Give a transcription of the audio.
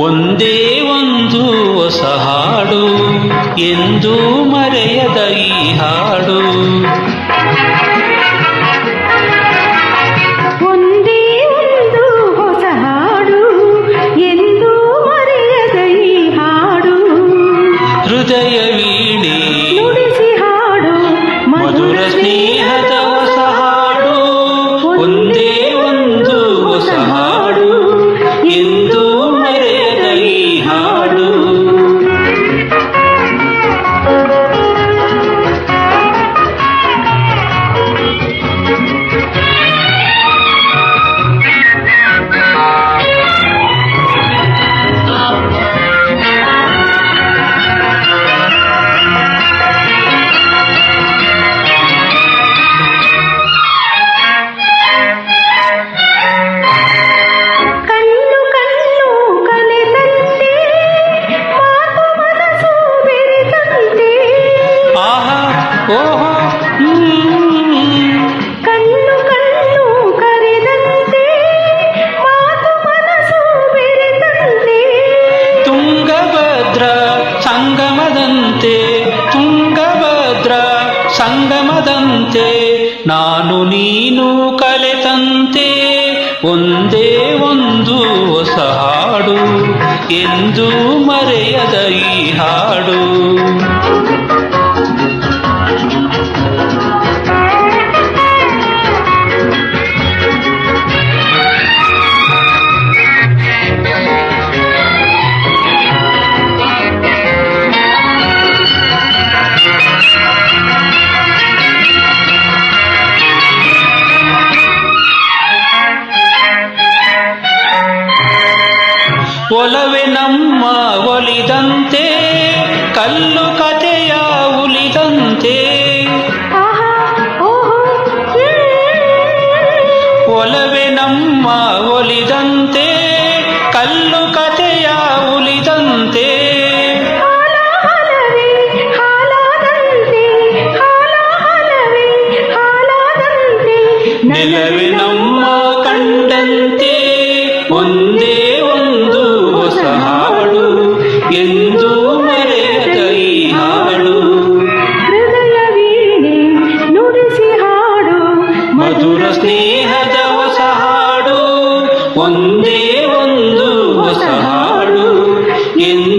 ಒಂದೇ ಒಂದು ಹೊಸ ಹಾಡು ಎಂದು ಮರೆಯದ ಈ ಹಾಡು. ಒಂದೇ ಒಂದು ಹೊಸ ಹಾಡು ಎಂದು ಮರೆಯದ ಈ ಹಾಡು. ಹೃದಯ ವೀಣೆ ನುಡಿಸಿ ಹಾಡು ಮಧುರ ಸ್ನೇಹದ ಹೊಸ ಹಾಡು. ಒಂದೇ ಒಂದು ಹೊಸ ಹಾಡು ಎಂದು ಮರೆಯದ ಈ ಹಾಡು. ಓಹೋ ಕಣ್ಣು ಕಣ್ಣು ಕರೆದಂತೆ ಮಾತು ಮನಸ್ಸು ಬೆರೆತಂತೆ. ತುಂಗಭದ್ರ ಸಂಗಮದಂತೆ ತುಂಗಭದ್ರ ಸಂಗಮದಂತೆ ನಾನು ನೀನು ಕಲೆತಂತೆ. ಒಂದೇ ಒಂದು ಹೊಸ ಹಾಡು ಎಂದು ಮರೆಯದ ಈ ಹಾಡು. ಒಲವೆ ನಮ್ಮ ಒಲಿದಂತೆ ಕಲ್ಲು ಕಥೆಯ ಉಲಿದಂತೆ. ಒಲವೆ ನಮ್ಮ ಒಲಿದಂತೆ ಕಲ್ಲು ಕಥೆಯ ಉಲಿದಂತೆ. ನೆಲವೆ ನಮ್ಮ ಕಂಡಂತೆ ಒಂದೇ ಒಂದು ಹೊಸ ಹಾಡು ಎಂದು ಮರೆಯದ ಈ ಹಾಡು. ಹೃದಯ ವೀಣೆ ನುಡಿಸಿ ಹಾಡು ಮಧುರ ಸ್ನೇಹದ ಹೊಸ ಹಾಡು. ಒಂದೇ ಒಂದು ಹೊಸ ಹಾಡು ಎಂದು